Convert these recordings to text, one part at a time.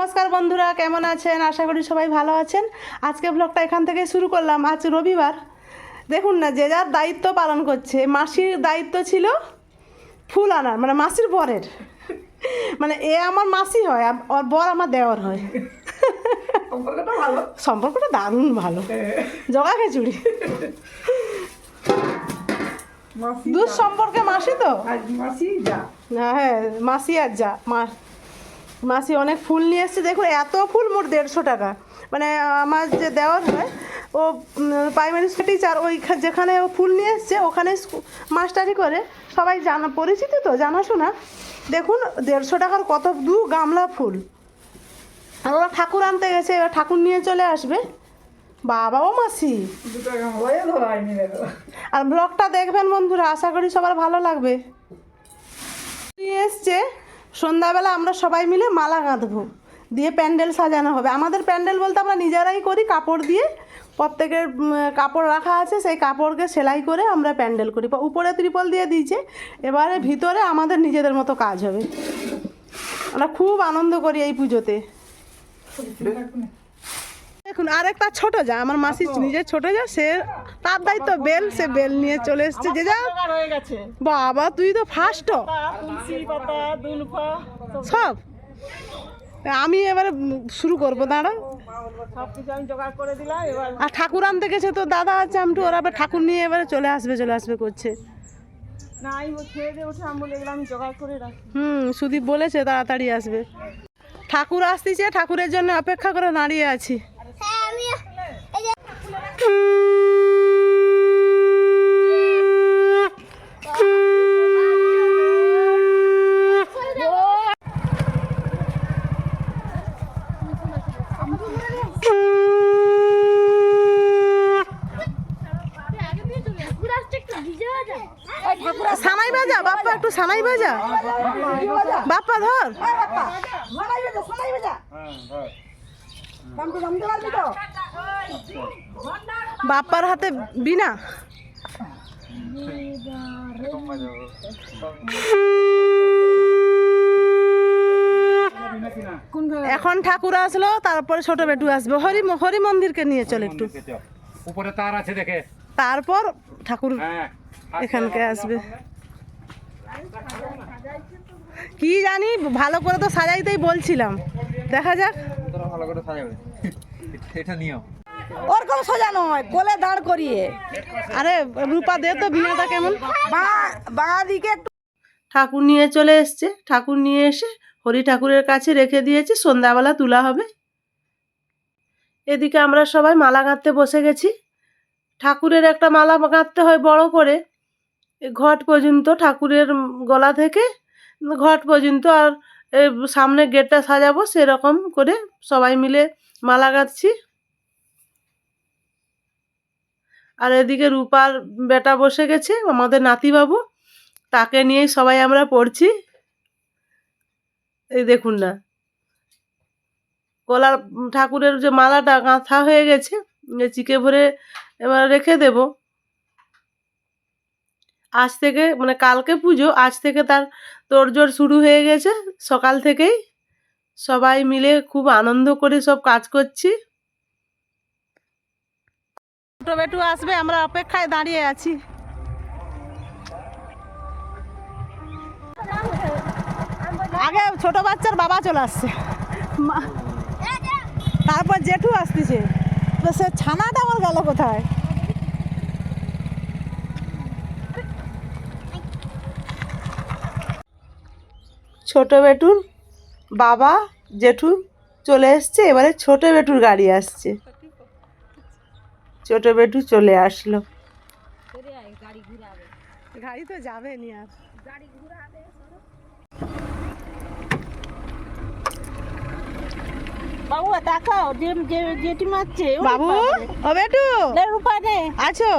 নমস্কার বন্ধুরা, কেমন আছেন? আশা করি সবাই ভালো আছেন। আজকে ব্লগটা এখান থেকে শুরু করলাম। আজ রবিবার। দেখুন না, যে যার দায়িত্ব পালন করছে। মাসির দায়িত্ব ছিল ফুল আনার, মানে মাসির বরের, মানে এ আমার মাসি হয়, ওর বর আমার দেওর হয়। সম্পর্কটা দারুণ ভালো, জগা খিচুড়ি দূর সম্পর্কে মাসি তো হ্যাঁ, মাসি আর যা মাসি অনেক ফুল নিয়ে এসছে। দেখুন এত ফুল, মোট 150 টাকা। মানে আমার যে দেওয়ার হয়, ও প্রাইমারি স্কুল টিচার, ওই যেখানে ও ফুল নিয়ে এসছে ওখানে মাস্টারি করে, সবাই জানা পরিচিত তো, জানাশোনা। দেখুন 150 টাকার কত গামলা ফুল। আর ওরা ঠাকুর আনতে গেছে, এবার ঠাকুর নিয়ে চলে আসবে। বাবা ও মাসি, আর ব্লগটা দেখবেন বন্ধুরা, আশা করি সবার ভালো লাগবে। নিয়ে এসছে, সন্ধ্যাবেলা আমরা সবাই মিলে মালা গাঁথবো, দিয়ে প্যান্ডেল সাজানো হবে। আমাদের প্যান্ডেল বলতে আমরা নিজেরাই করি, কাপড় দিয়ে প্রত্যেকের কাপড় রাখা আছে, সেই কাপড়কে সেলাই করে আমরা প্যান্ডেল করি। উপরে ত্রিপল দিয়ে দিয়েছে, এবারে ভিতরে আমাদের নিজেদের মতো কাজ হবে। আমরা খুব আনন্দ করি এই পুজোতে। দেখুন আরেকটা ছোট যা, আমার মাসি নিজের ছোট যা, সে তার দায়িত্ব বেল, সে বেল নিয়ে চলে এসছে। যে যা বাবা, তুই তো ফার্স্ট সব। আমি এবারে শুরু করবো, দাঁড়া। আর ঠাকুর আনতে গেছে তো দাদা আছে, আমটু ওরা আবার ঠাকুর নিয়ে এবারে চলে আসবে করছে। সুদীপ বলেছে তাড়াতাড়ি আসবে। ঠাকুর আসতেছে, ঠাকুরের জন্য অপেক্ষা করে দাঁড়িয়ে আছি। সানাই বাজা বাপ্পা, একটু সানাই বাজা বাপ্পা, ধর বাপ্পার হাতে বিনা। এখন ঠাকুর আসলো, তারপরে ছোট বেটু আসবে। হরি মন্দিরকে নিয়ে চলে একটু উপরে তার আছে দেখে, তারপর ঠাকুর এখানকে আসবে। কি জানি, ভালো করে তো সাজাইতেই বলছিলাম, দেখা যাক। ভালো করে সাজাবে, এটা নিও। ওরকম সাজানো হয়, কোলে দাঁড় করিয়ে। আরে রূপা দে তো বিনাটা কেমন। বাঁ দিকে একটু ঠাকুর নিয়ে চলে এসছে, ঠাকুর নিয়ে এসে হরি ঠাকুরের কাছে রেখে দিয়েছে, সন্ধ্যাবেলা তোলা হবে। এদিকে আমরা সবাই মালা গাঁথতে বসে গেছি। ঠাকুরের একটা মালা গাঁথতে হয় বড় করে, ঘট পর্যন্ত, ঠাকুরের গলা থেকে ঘট পর্যন্ত। আর সামনে গেটটা সাজাবো, সেরকম করে সবাই মিলে মালা গাঁথছি। আর এদিকে রূপার বেটা বসে গেছে, আমাদের নাতিবাবু, তাকে নিয়েই সবাই আমরা পড়ছি। এই দেখুন না, গলার ঠাকুরের যে মালাটা গাঁথা হয়ে গেছে, চিকে ভরে এবার রেখে দেব। আজ থেকে, মানে কালকে পুজো, আজ থেকে তার তোড়জোড় শুরু হয়ে গেছে। সকাল থেকেই সবাই মিলে খুব আনন্দ করে সব কাজ করছি। ছোট বেটু আসবে, আমরা অপেক্ষায় দাঁড়িয়ে আছি। আগে ছোট বাচ্চার বাবা চলে আসছে, তারপর জেঠু আসতেছে। তো সে ছানাটা আমার গেল কোথায়? ছোট বেটুর বাবা জেঠু চলে এসছে, এবারে ছোট বেটুর গাড়ি আসছে। ছোট বেটু চলে আসলো। গাড়ি তো যাবে নি আর। বাবু তাকাও, যেটি মারছে বাবু ও বেটু রূপা নে আছো?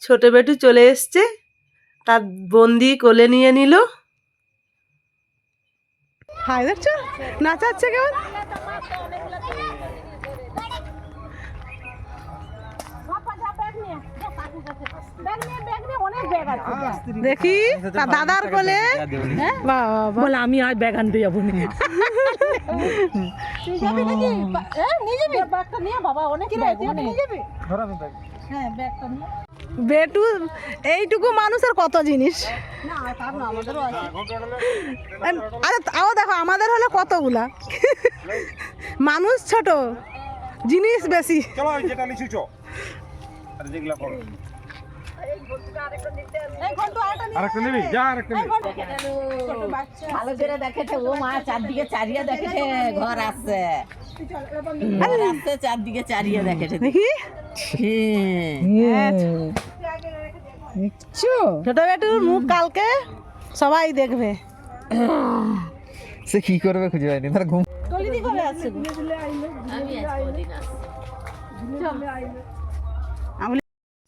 ছোট বেটু চলে এসছে, তার বন্দি কোলে নিয়ে নিল। হাই, দেখছো নাচাচ্ছে কেমন। অনেক ব্যাগ আছে দেখি তা দাদার কোলে বাবা বলে আমি আর ব্যাগ আনতে যাবো না তুই যাবি নাকি নিয়ে যাবি ব্যাগটা নিয়ে বাবা অনেক ব্যাগ নিয়ে যাবি হ্যাঁ ব্যাগটা নিয়ে বেটু এইটুকু মানুষের কত জিনিস না তার না আমাদেরও আছে আরে তাও দেখো আমাদের হলো কতগুলা মানুষ ছোট জিনিস বেশি চলো যেটা লিখছো চো আর যেগুলা করো এই ঘন্টা আটা নিয়ে আরেকটা নিবি যা আরেকটা নিবি ছোট বাচ্চা ভালো করে দেখেছে ও মা চারদিকে চারিয়ে দেখেছে ঘর আসছে ঘর আসছে চারদিকে চারিয়ে দেখেছে দেখি হ্যাঁ। ছোট বেটুর মুখ কালকে সবাই দেখবে সে কি করবে খুঁজে পায়নি তার ঘুম টলিদি করে আছে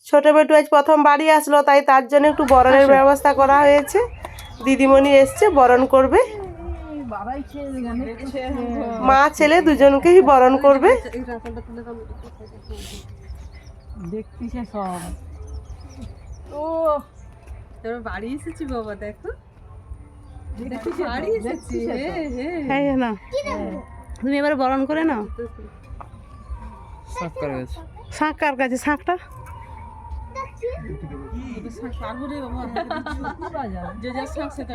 ছোট বেটু আজ প্রথম বাড়ি আসলো তাই তার জন্য একটু বরণের ব্যবস্থা করা হয়েছে দিদিমণি এসছে বরণ করবে মা ছেলে দুজনকেই বরণ করবে দেখতিছে সব ও তোর বাড়ি এসেছি বাবা দেখো বাড়ি এসেছি হ্যাঁ না তুমি এবার বরণ করে নাও সাফ করে গেছে শাঁখ কার কাছে শাঁখটা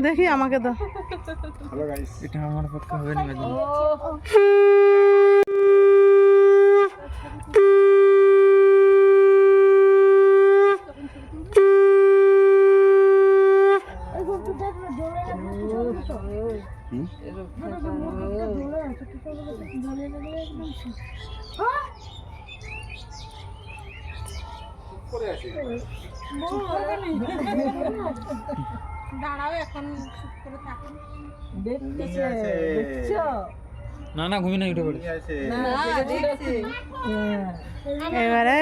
দেখি আমাকে দাও হ্যালো গাইস এটা আমার পক্ষে হবে না ম্যাডাম দাঁড়াও এখন চুপ করে থাকুন দেখতেছে দেখছো না না ঘুমিয়ে না উঠে পড়ে এবারে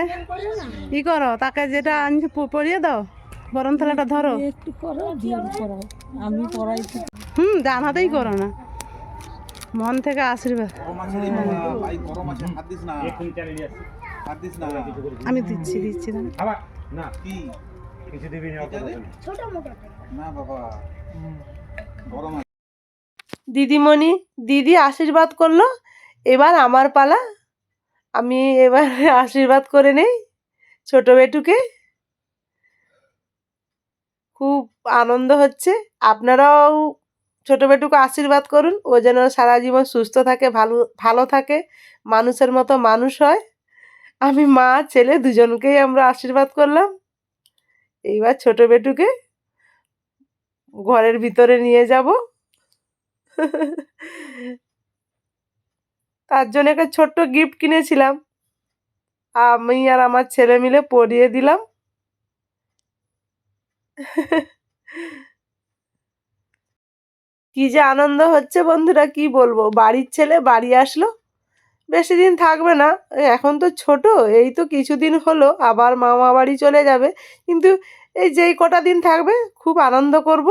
কি করো তাকে যেটা আনছে পরিয়ে দাও বরণ থালাটা ধরো একটু করো দিয়ে করো আমি পড়াই ডান হাতেই করো না মন থেকে আশীর্বাদ গরম আছে রে বাবা ভাই গরম আছে হাত দিস না হাত দিস না আমি দিচ্ছি না আবার না কি কিছু দিবি না না বাবা গরম আছে দিদিমণি দিদি আশীর্বাদ করলো এবার আমার পালা আমি এবার আশীর্বাদ করে নেই ছোট বেটুকে খুব আনন্দ হচ্ছে আপনারাও ছোট বেটুকে আশীর্বাদ করুন ও যেন সারা জীবন সুস্থ থাকে ভালো থাকে মানুষের মতো মানুষ হয় আমি মা ছেলে দুজনকেই আমরা আশীর্বাদ করলাম এইবার ছোট বেটুকে ঘরের ভিতরে নিয়ে যাব তার জন্য একটা ছোট্ট গিফট কিনেছিলাম আমি আর আমার ছেলে মিলে পরিয়ে দিলাম কি যে আনন্দ হচ্ছে বন্ধুরা কি বলবো বাড়ির ছেলে বাড়ি আসলো বেশি দিন থাকবে না এখন তো ছোট এই তো কিছুদিন হলো আবার মামা বাড়ি চলে যাবে কিন্তু এই যেই কটা দিন থাকবে খুব আনন্দ করব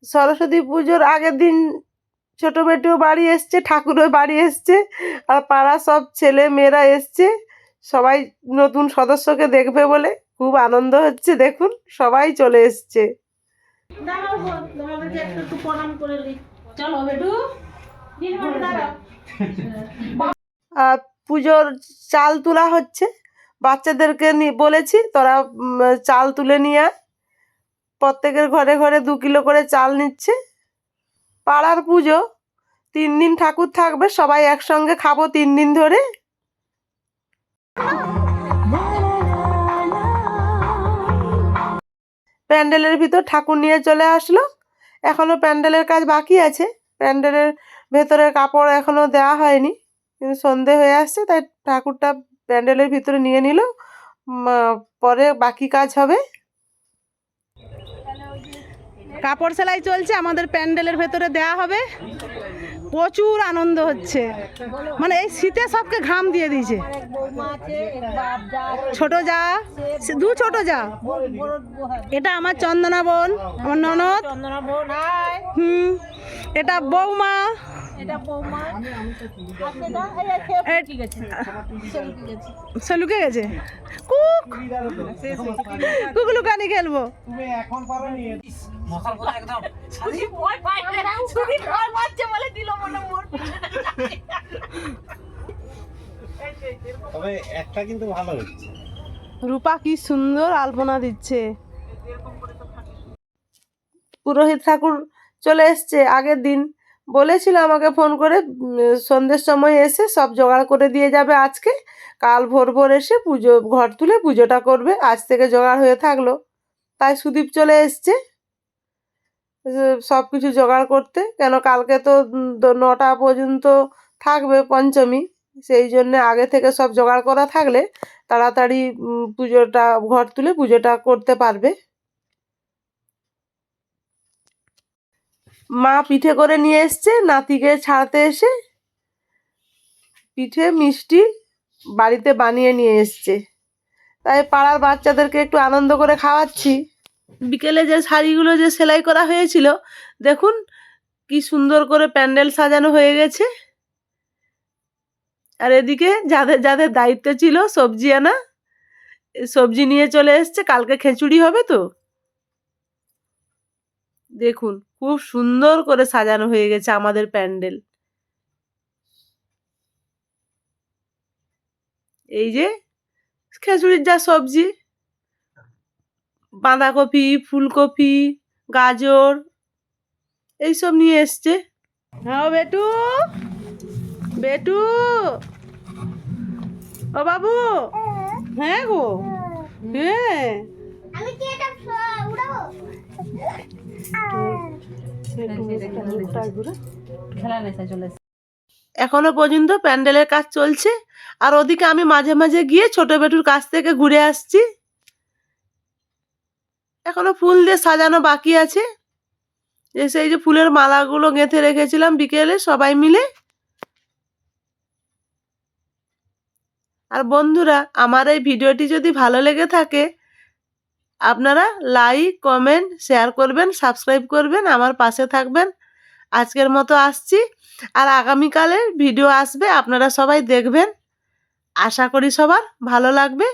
সরস্বতী পুজোর আগের দিন ছোট বেটিও বাড়ি এসছে ঠাকুরও বাড়ি এসছে আর পাড়া সব ছেলে মেয়েরা এসছে সবাই নতুন সদস্যকে দেখবে বলে খুব আনন্দ হচ্ছে দেখুন সবাই চলে এসছে আর পুজোর চাল তোলা হচ্ছে বাচ্চাদেরকে বলেছি তোরা চাল তুলে নিয়ে আয় প্রত্যেকের ঘরে ঘরে 2 কিলো করে চাল নিচ্ছে পাড়ার পুজো 3 দিন ঠাকুর থাকবে সবাই একসঙ্গে খাবো 3 দিন ধরে প্যান্ডেলের ভিতর ঠাকুর নিয়ে চলে আসলো এখনো প্যান্ডেলের কাজ বাকি আছে প্যান্ডেলের ভেতরের কাপড় এখনো দেওয়া হয়নি কিন্তু সন্ধে হয়ে আসছে তাই ঠাকুরটা প্যান্ডেলের ভিতরে নিয়ে নিল পরে বাকি কাজ হবে কাপড় সেলাই চলছে আমাদের প্যান্ডেলের ভেতরে দেয়া হবে প্রচুর আনন্দ হচ্ছে মানে এই শীতে সবকে ঘাম দিয়ে দিয়েছে ছোট যা 2 ছোট যা এটা আমার চন্দনা বোন আমার ননদ এটা বৌমা এটা বৌমা আর এটা এই খেয়ে ঠিক আছে সে লুকে গেছে কুক কুক লুকানি খেলবো তুমি এখন পারো নি মশাল কোথায় একদম সুদীপ ভয় পায় না। সুদীপ ভয় পাচ্ছে বলে দিল মনে মোর পিছনে। তবে একটা কিন্তু ভালো হচ্ছে। রূপা কি সুন্দর আলপনা দিচ্ছে। পুরোহিত ঠাকুর চলে এসছে আগের দিন, বলেছিল আমাকে ফোন করে সন্ধ্যের সময় এসে সব জোগাড় করে দিয়ে যাবে আজকে, কাল ভোর ভোর এসে পুজো ঘর তুলে পুজোটা করবে। আজ থেকে জোগাড় হয়ে থাকলো, তাই সুদীপ চলে এসছে সব কিছু জোগাড় করতে, কেন কালকে তো 9টা পর্যন্ত থাকবে পঞ্চমী, সেই জন্য আগে থেকে সব জোগাড় করা থাকলে তাড়াতাড়ি পুজোটা ঘর তুলে পুজোটা করতে পারবে। মা পিঠে করে নিয়ে এসছে নাতিকে ছাড়তে এসে, পিঠে মিষ্টি বাড়িতে বানিয়ে নিয়ে এসছে, তাই পাড়ার বাচ্চাদেরকে একটু আনন্দ করে খাওয়াচ্ছি। বিকেলে যে শাড়িগুলো যে সেলাই করা হয়েছিল দেখুন কি সুন্দর করে প্যান্ডেল সাজানো হয়ে গেছে। আর এদিকে যাদের যাদের দায়িত্ব ছিল সবজি আনা, সবজি নিয়ে চলে এসছে, কালকে খিচুড়ি হবে তো। দেখুন খুব সুন্দর করে সাজানো হয়ে গেছে আমাদের প্যান্ডেল। এই যে খিচুড়ির যা সবজি, বাঁধাকপি, ফুলকপি, গাজর এইসব নিয়ে এসছে। হ্যাঁ বেটু, বেটু ও বাবু, হ্যাঁ গো, হ্যাঁ খেলা নেশা চলে এসেছে। এখনো পর্যন্ত প্যান্ডেলের কাজ চলছে, আর ওদিকে আমি মাঝে মাঝে গিয়ে ছোট বেটুর কাছ থেকে ঘুরে আসছি। এখনো ফুল দিয়ে সাজানো বাকি আছে, যে সেই যে ফুলের মালাগুলো গেঁথে রেখেছিলাম বিকেলে সবাই মিলে। আর বন্ধুরা, আমার এই ভিডিওটি যদি ভালো লেগে থাকে আপনারা লাইক, কমেন্ট, শেয়ার করবেন, সাবস্ক্রাইব করবেন, আমার পাশে থাকবেন। আজকের মতো আসছি, আর আগামীকালের ভিডিও আসবে, আপনারা সবাই দেখবেন। আশা করি সবার ভালো লাগবে।